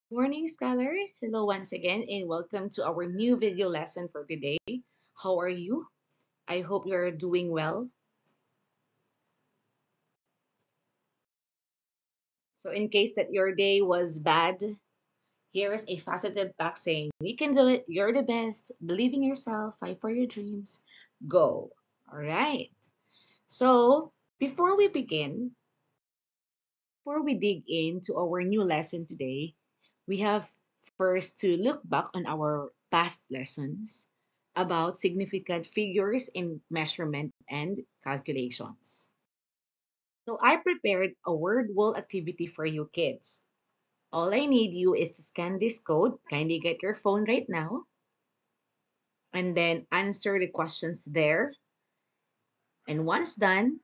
Morning, scholars. Hello once again, and welcome to our new video lesson for today. How are you? I hope you're doing well. So, in case that your day was bad, here's a positive back saying, "You can do it. You're the best. Believe in yourself. Fight for your dreams. Go." All right. So, before we begin, before we dig into our new lesson today, we have first to look back on our past lessons about significant figures in measurement and calculations. So I prepared a word wall activity for you kids. All I need you is to scan this code. Kindly get your phone right now and then answer the questions there. And once done,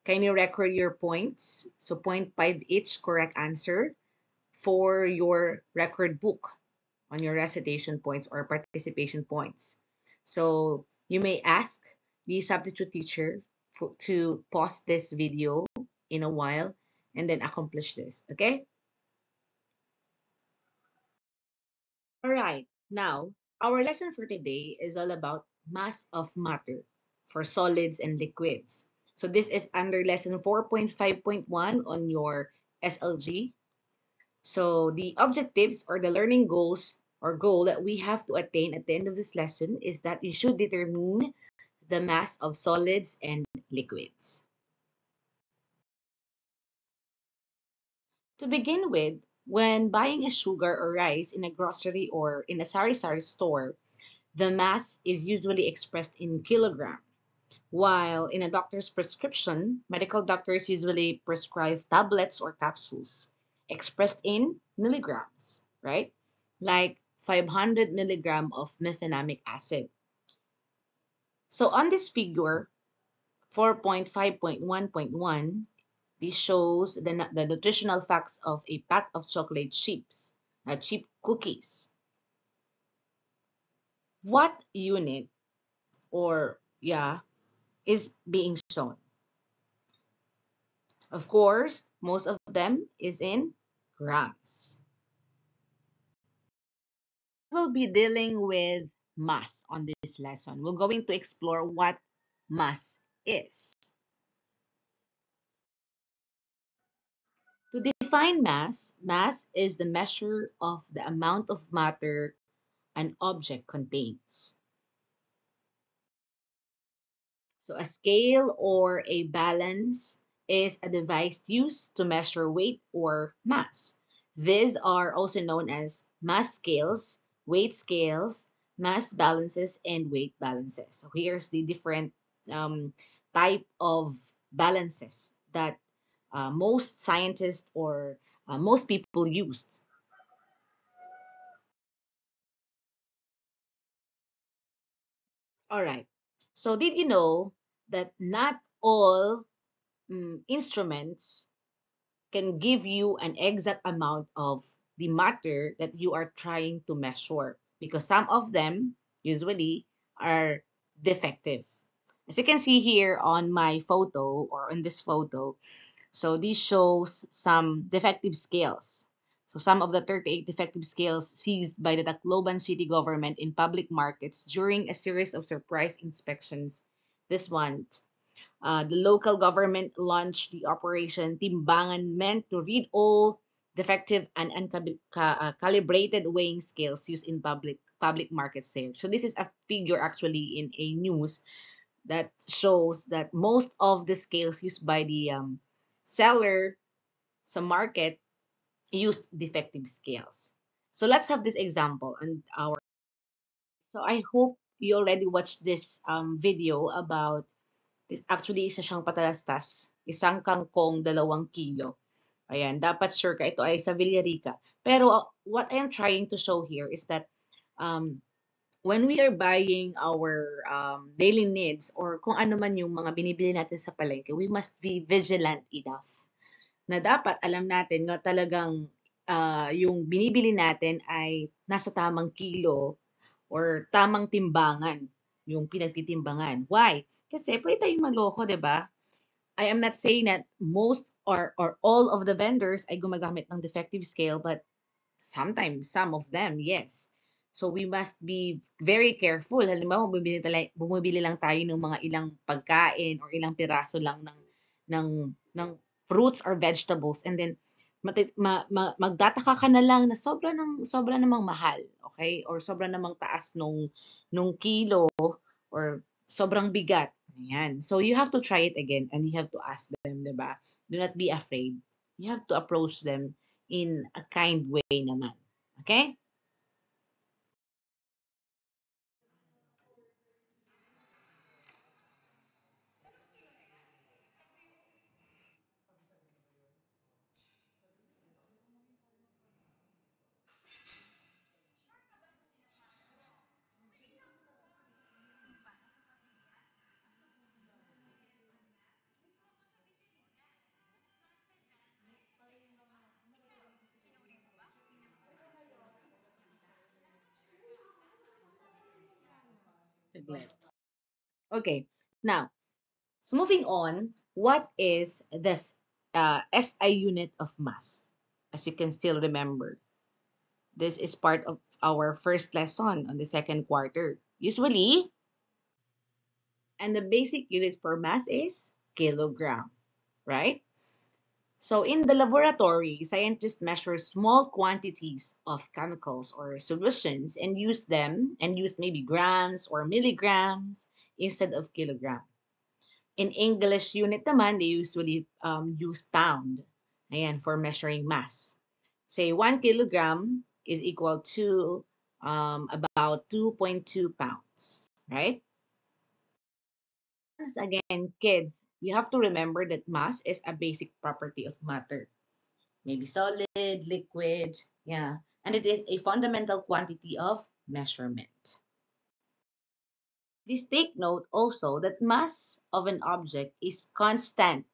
kindly record your points. So point 5 each correct answer for your record book on your recitation points or participation points. So you may ask the substitute teacher to pause this video in a while and then accomplish this, okay? All right, now our lesson for today is all about mass of matter for solids and liquids. So this is under lesson 4.5.1 on your SLG. So the objectives or the learning goals or goal that we have to attain at the end of this lesson is that you should determine the mass of solids and liquids. To begin with, when buying a sugar or rice in a grocery or in a sari-sari store, the mass is usually expressed in kilogram. While in a doctor's prescription, medical doctors usually prescribe tablets or capsules expressed in milligrams, right? Like 500 milligram of methylamic acid. So on this figure, 4.5.1.1, this shows the nutritional facts of a pack of chocolate chips, chip cookies. What unit or is being shown? Of course, most of them is in grams. We'll be dealing with mass on this lesson. We're going to explore what mass is. To define mass, mass is the measure of the amount of matter an object contains. So a scale or a balance is a device used to measure weight or mass. These are also known as mass scales, weight scales, mass balances, and weight balances. So here's the different type of balances that most scientists or most people used. All right. So did you know that not all instruments can give you an exact amount of the matter that you are trying to measure because some of them usually are defective. As you can see here on my photo or on this photo, so this shows some defective scales. So some of the 38 defective scales seized by the Tacloban city government in public markets during a series of surprise inspections this month. The local government launched the Operation Timbangan meant to read all defective and uncalibrated weighing scales used in public market sales. So this is a figure actually in a news that shows that most of the scales used by the seller sa market used defective scales. So let's have this example and our. So I hope you already watched this video about. Actually, isa siyang patalastas. Isang kangkong, 2 kilo. Ayan, dapat sure ka ito ay sa Villarica. Pero what I am trying to show here is that um, when we are buying our daily needs or kung ano man yung mga binibili natin sa palengke, we must be vigilant enough na dapat alam natin na talagang yung binibili natin ay nasa tamang kilo or tamang timbangan yung pinagtitimbangan. Why? Kasi pwede tayong maloko, 'di ba? I am not saying that most or all of the vendors ay gumagamit ng defective scale, but Sometimes, some of them, yes. So we must be very careful. Halimbawa, bumibili lang tayo ng mga ilang pagkain or ilang piraso lang ng ng fruits or vegetables, and then magtataka ka na lang na sobra namang mahal, okay? Or sobra namang taas nung kilo or sobrang bigat. Ayan. So you have to try it again and you have to ask them, 'di ba? Do not be afraid. You have to approach them in a kind way naman. Okay? Saglit. Okay. Now, so moving on, what is this SI unit of mass? As you can still remember, this is part of our first lesson on the second quarter. Usually, and the basic unit for mass is kilogram, right? So in the laboratory, scientists measure small quantities of chemicals or solutions and use maybe grams or milligrams instead of kilogram. In English unit naman, they usually use pound. Ayan, for measuring mass. Say 1 kilogram is equal to about 2.2 pounds, right? Once again, kids, you have to remember that mass is a basic property of matter. Maybe solid, liquid, yeah. And it is a fundamental quantity of measurement. Please take note also that mass of an object is constant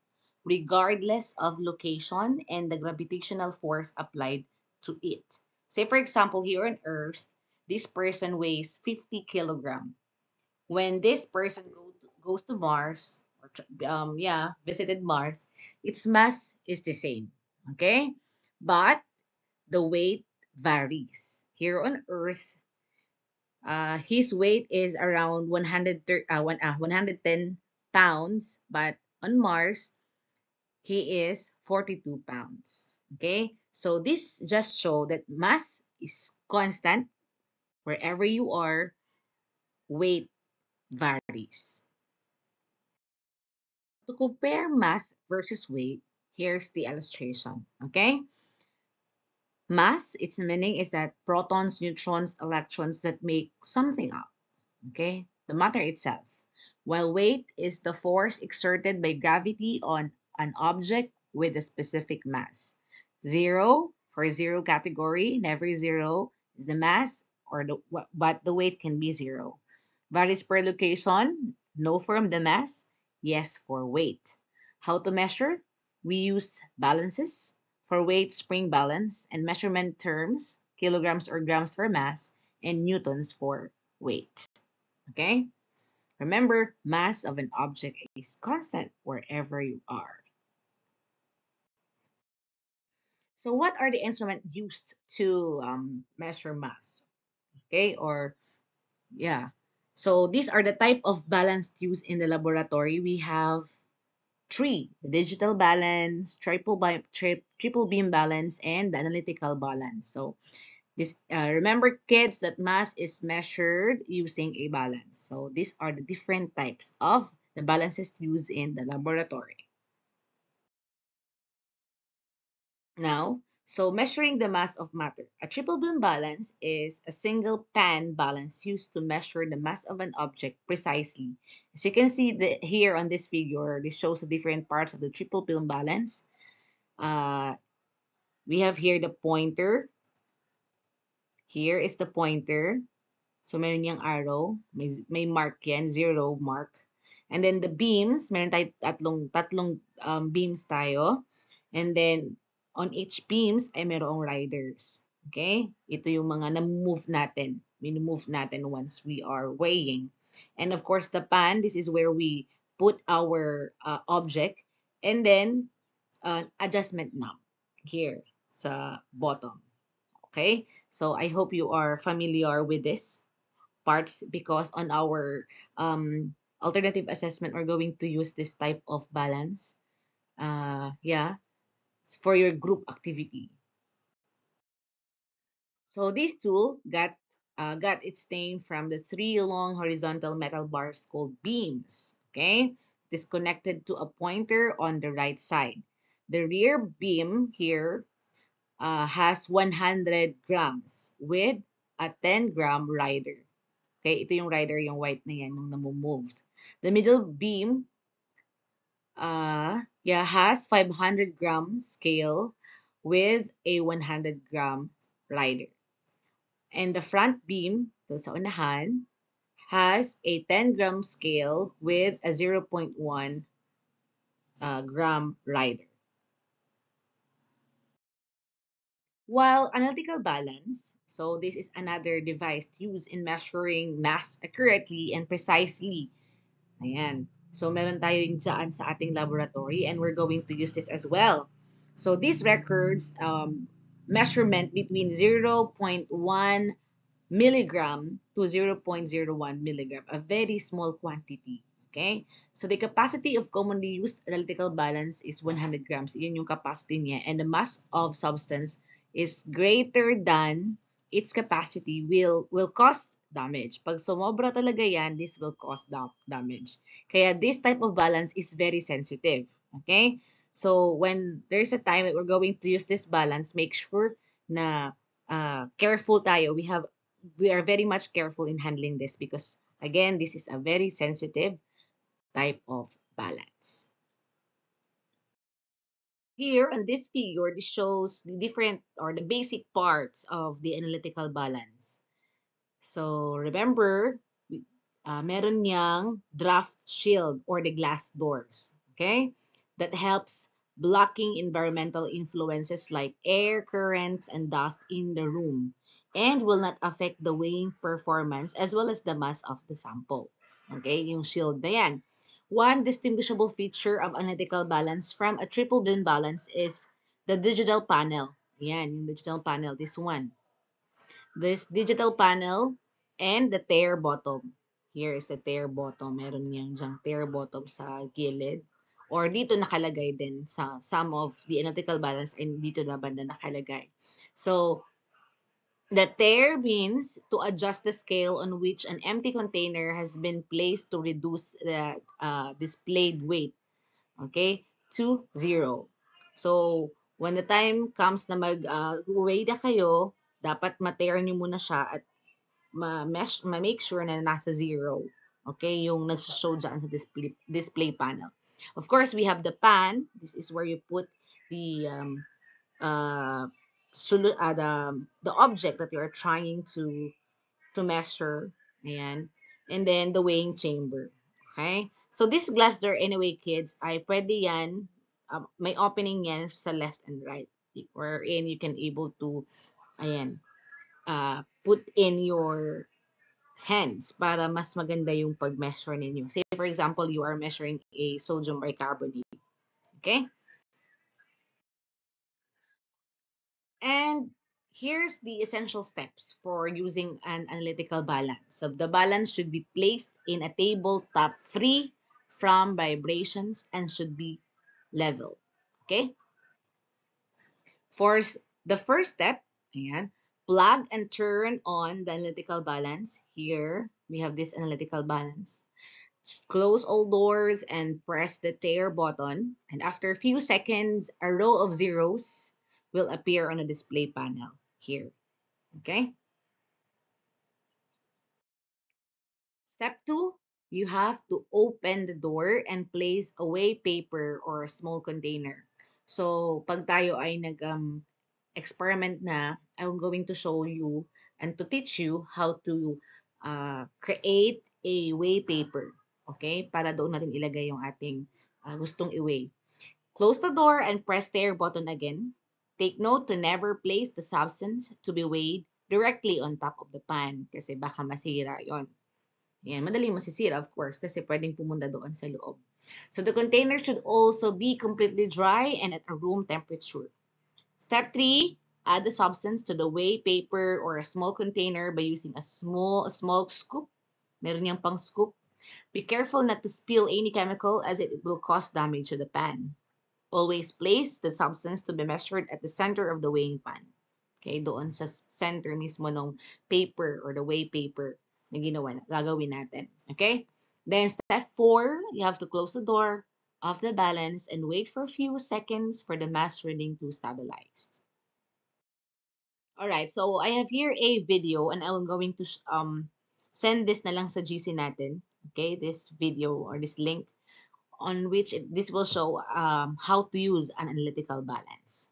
regardless of location and the gravitational force applied to it. Say for example, here on Earth, this person weighs 50 kilogram. When this person goes to Mars, or visited Mars, its mass is the same. Okay? But the weight varies. Here on Earth, his weight is around 110 pounds, but on Mars, he is 42 pounds. Okay? So this just show that mass is constant wherever you are, weight varies. To compare mass versus weight, here's the illustration. Okay? Mass, its meaning is that protons, neutrons, electrons that make something up. Okay? The matter itself. While weight is the force exerted by gravity on an object with a specific mass. Zero, for zero category, never zero is the mass, but the weight can be zero. Varies per location, no for the mass, yes for weight. How to measure? We use balances. For weight, spring balance, and measurement terms, kilograms or grams for mass, and newtons for weight. Okay? Remember, mass of an object is constant wherever you are. So what are the instruments used to measure mass? Okay, or yeah. So these are the type of balance used in the laboratory. We have three: the digital balance, triple beam balance, and the analytical balance. So remember, kids, that mass is measured using a balance. So these are the different types of the balances used in the laboratory. Now, so measuring the mass of matter. A triple beam balance is a single pan balance used to measure the mass of an object precisely. As you can see here on this figure, this shows the different parts of the triple beam balance. Uh, we have here the pointer. Here is the pointer. So, meron niyang arrow. May mark yan, zero mark. And then the beams, meron tayo tatlong beams tayo. And then, on each beams ay merong riders. Okay? Ito yung mga na-move natin. Move natin once we are weighing. And of course, the pan, this is where we put our object. And then, adjustment knob here sa bottom. Okay, so I hope you are familiar with this parts because on our alternative assessment, we're going to use this type of balance. Yeah, for your group activity. So this tool got its name from the three long horizontal metal bars called beams. Okay, it is connected to a pointer on the right side. The rear beam here has 100 grams with a 10-gram rider. Okay, ito yung rider, yung white na yan, yung namumoved. The middle beam yeah, has 500 gram scale with a 100-gram rider. And the front beam, to sa unahan, has a 10-gram scale with a zero point 0.1 gram rider. While analytical balance, so this is another device used in measuring mass accurately and precisely. Ayan. So meron tayo yung dyan sa ating laboratory and we're going to use this as well. So these records measurement between zero point 0.1 milligram to zero point zero 0.01 milligram, a very small quantity. Okay? So the capacity of commonly used analytical balance is 100 grams. Iyon yung capacity niya. And the mass of substance is greater than its capacity will cause damage. Pag sumobra talaga yan, this will cause damage. Kaya this type of balance is very sensitive. Okay? So when there's a time that we're going to use this balance, make sure na careful tayo. We are very much careful in handling this because again, this is a very sensitive type of balance. Here in this figure, this shows the different or the basic parts of the analytical balance. So remember, meron niyang draft shield or the glass doors, okay? That helps blocking environmental influences like air, currents, and dust in the room and will not affect the weighing performance as well as the mass of the sample. Okay, yung shield na yan. One distinguishable feature of analytical balance from a triple bin balance is the digital panel. Yan, yung digital panel, this one. This digital panel and the tear bottom. Here is the tear bottom. Meron niyang diyang tear bottom sa gilid. Or dito nakalagay din sa some of the analytical balance and dito na banda nakalagay. So, the tear means to adjust the scale on which an empty container has been placed to reduce the displayed weight, okay, to 0. So, when the time comes na mag-weigh na kayo, dapat ma-tear nyo muna siya at ma-make sure na nasa 0. Okay, yung nagsushow dyan sa display panel. Of course, we have the pan. This is where you put the uh, the object that you are trying to measure. Ayan. And then the weighing chamber. Okay? So this glass door anyway, kids, ay pwede yan, may opening yan sa left and right. Wherein you can able to, ayan, put in your hands para mas maganda yung pag-measure ninyo. Say, for example, you are measuring a sodium bicarbonate. Okay? And here's the essential steps for using an analytical balance. So the balance should be placed in a tabletop free from vibrations and should be level. Okay? For the first step, ayan, plug and turn on the analytical balance. Here, we have this analytical balance. Close all doors and press the tear button. And after a few seconds, a row of zeros will appear on a display panel here. Okay? Step 2, you have to open the door and place a weigh paper or a small container. So, pag tayo ay experiment na, I'm going to show you and to teach you how to create a weigh paper. Okay? Para doon natin ilagay yung ating gustong i-weigh. Close the door and press the air button again. Take note to never place the substance to be weighed directly on top of the pan kasi baka masira yon. Yan, madaling masisira of course kasi pwedeng pumunta doon sa loob. So the container should also be completely dry and at a room temperature. Step 3, Add the substance to the whey paper or a small container by using a small scoop. Meron niyang pang scoop. Be careful not to spill any chemical as it will cause damage to the pan. Always place the substance to be measured at the center of the weighing pan. Okay, doon sa center mismo ng paper or the whey paper na gagawin natin. Okay? Then step 4, you have to close the door, off the balance, and wait for a few seconds for the mass reading to stabilize. Alright, so I have here a video and I'm going to send this na lang sa GC natin. Okay, this video or this link on which this will show how to use an analytical balance.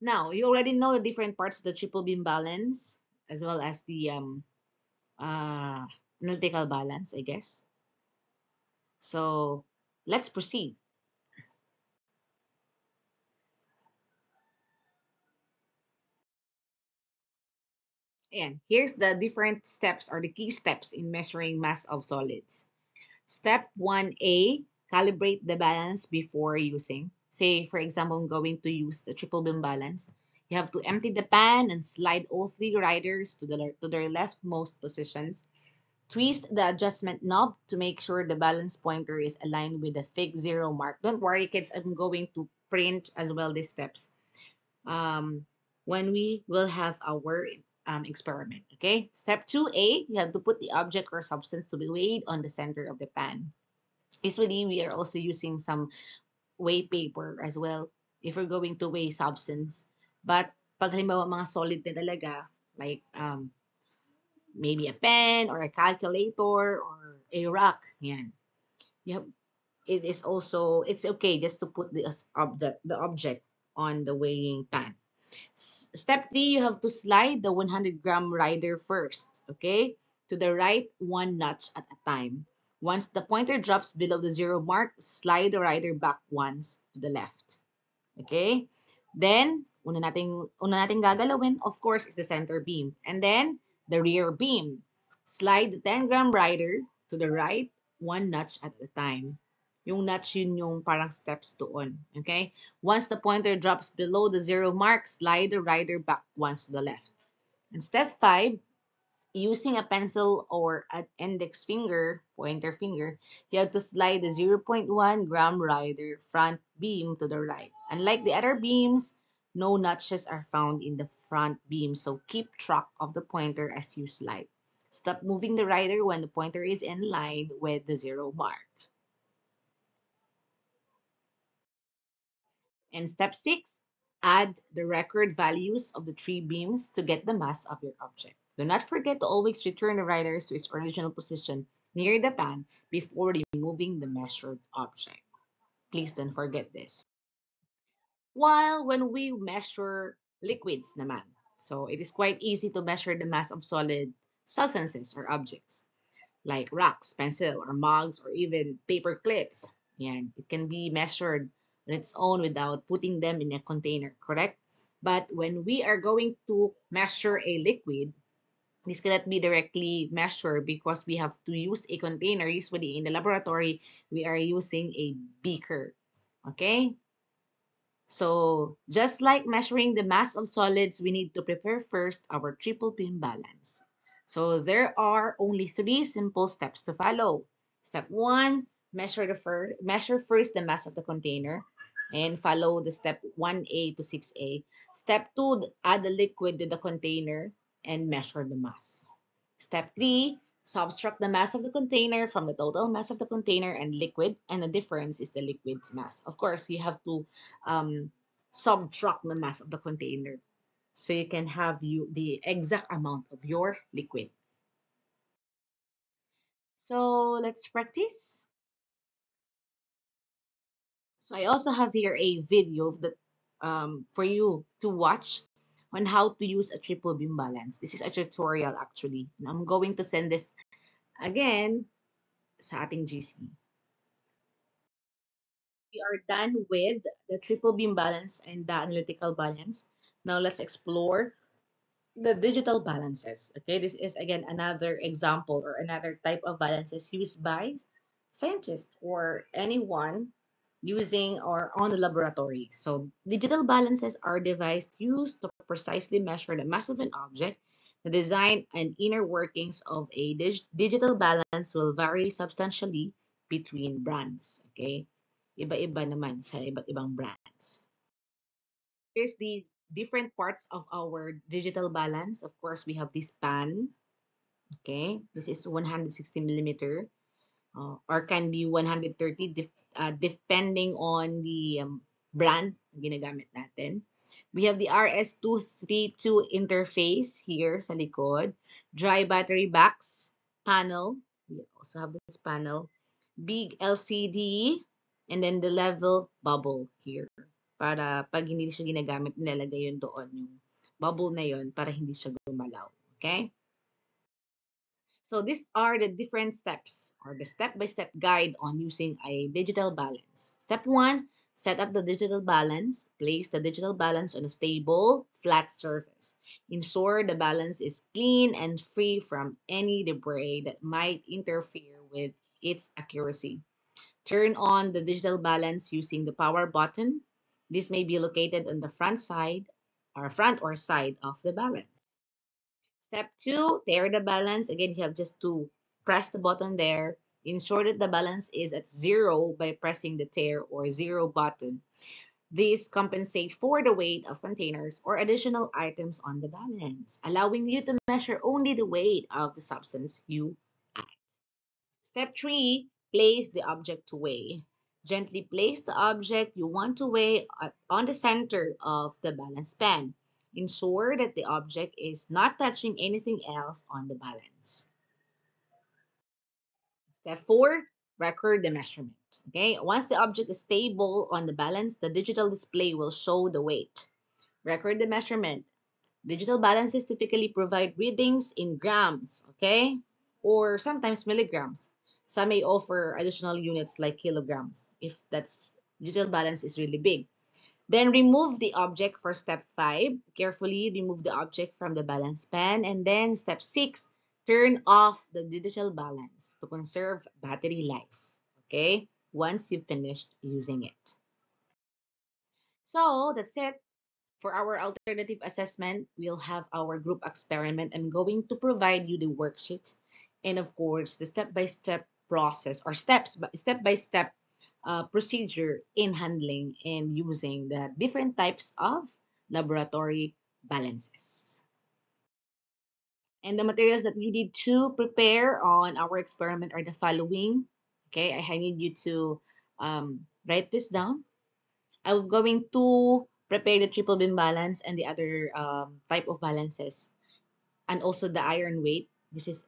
Now, you already know the different parts of the triple beam balance as well as the uh, analytical balance, I guess. So, let's proceed. And here's the different steps or the key steps in measuring mass of solids. Step 1A, calibrate the balance before using. Say, for example, I'm going to use the triple beam balance. You have to empty the pan and slide all three riders to their leftmost positions. Twist the adjustment knob to make sure the balance pointer is aligned with the fixed zero mark. Don't worry, kids, I'm going to print as well these steps um, when we will have our experiment. Okay, step 2A, you have to put the object or substance to be weighed on the center of the pan. Usually, we are also using some weigh paper as well if we're going to weigh substance. But pag halimbawa mga solid na talaga, like maybe a pen or a calculator or a rock, yan. You have, it is also, it's okay just to put the object on the weighing pan. Step 3, you have to slide the 100-gram rider first, okay? To the right, one notch at a time. Once the pointer drops below the zero mark, slide the rider back once to the left. Okay? Then, una nating gagalawin, of course, is the center beam. And then, the rear beam. Slide the 10-gram rider to the right, one notch at a time. Yung notch yun yung parang steps doon. Okay? Once the pointer drops below the zero mark, slide the rider back once to the left. And step 5, using a pencil or an index finger, pointer finger, you have to slide the 0.1 gram rider front beam to the right. Unlike the other beams, no notches are found in the front beam, so keep track of the pointer as you slide. Stop moving the rider when the pointer is in line with the zero mark. And step 6, add the record values of the three beams to get the mass of your object. Do not forget to always return the riders to its original position near the pan before removing the measured object. Please don't forget this. While when we measure liquids naman, so it is quite easy to measure the mass of solid substances or objects like rocks, pencil, or mugs, or even paper clips. Yan. It can be measured on its own without putting them in a container, correct? But when we are going to measure a liquid, this cannot be directly measured because we have to use a container. Usually in the laboratory, we are using a beaker. Okay? So just like measuring the mass of solids, we need to prepare first our triple beam balance. So there are only 3 simple steps to follow. Step 1, measure first the mass of the container and follow the step 1A to 6A. Step 2, add the liquid to the container and measure the mass. Step 3, subtract the mass of the container from the total mass of the container and liquid, and the difference is the liquid's mass. Of course, you have to um, subtract the mass of the container so you can have the exact amount of your liquid. So let's practice. So I also have here a video that for you to watch on how to use a triple beam balance. This is a tutorial actually. And I'm going to send this again sa ating GC. We are done with the triple beam balance and the analytical balance. Now let's explore the digital balances. Okay, this is again another example or another type of balances used by scientists or anyone using or on the laboratory. So digital balances are devices used to precisely measure the mass of an object. The design and inner workings of a digital balance will vary substantially between brands. Okay? Iba-iba naman sa iba't ibang brands. Here's the different parts of our digital balance. Of course, we have this pan. Okay? This is 160 millimeter. Or can be 130 depending on the brand na ginagamit natin. We have the RS232 interface here sa likod. Dry battery backs panel. We also have this panel. Big LCD. And then the level bubble here. Para pag hindi siya ginagamit, nilalagay yun doon. Yung bubble na yun para hindi siya gumalaw. Okay? So these are the different steps or the step-by-step guide on using a digital balance. Step 1, set up the digital balance. Place the digital balance on a stable, flat surface. Ensure the balance is clean and free from any debris that might interfere with its accuracy. Turn on the digital balance using the power button. This may be located on the front or side of the balance. Step 2, tear the balance. Again, you have just to press the button there. Ensure that the balance is at 0 by pressing the tear or 0 button. These compensate for the weight of containers or additional items on the balance, allowing you to measure only the weight of the substance you add. Step 3, place the object to weigh. Gently place the object you want to weigh on the center of the balance pan. Ensure that the object is not touching anything else on the balance. Step 4, record the measurement. Okay, once the object is stable on the balance, the digital display will show the weight. Record the measurement. Digital balances typically provide readings in grams, okay, or sometimes milligrams. Some may offer additional units like kilograms if that's digital balance is really big. Then remove the object for step 5. Carefully remove the object from the balance pan. And then step 6, turn off the digital balance to conserve battery life. Okay? Once you've finished using it. So that's it. For our alternative assessment, we'll have our group experiment. I'm going to provide you the worksheet and of course the step-by-step process or step-by-step procedure in handling and using the different types of laboratory balances. And the materials that you need to prepare on our experiment are the following. Okay, I need you to write this down. I'm going to prepare the triple beam balance and the other type of balances and also the iron weight. This is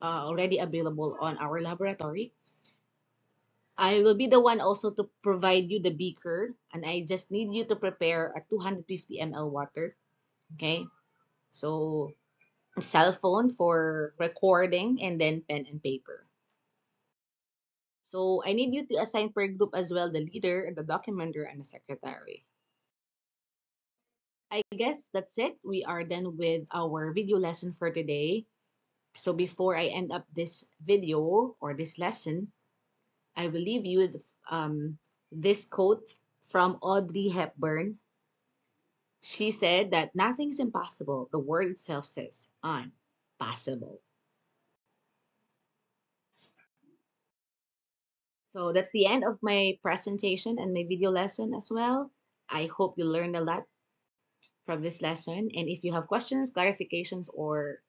already available on our laboratory. I will be the one also to provide you the beaker and I just need you to prepare a 250 ml water. Okay, so cell phone for recording and then pen and paper. So I need you to assign per group as well the leader, the documenter, and the secretary. I guess that's it. We are done with our video lesson for today. So before I end up this video or this lesson, I will leave you with this quote from Audrey Hepburn. She said that nothing is impossible. The word itself says impossible. So that's the end of my presentation and my video lesson as well. I hope you learned a lot from this lesson. And if you have questions, clarifications, or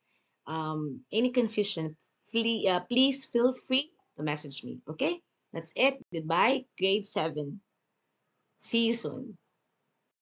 any confusion, please feel free to message me. Okay? That's it. Goodbye, grade 7. See you soon.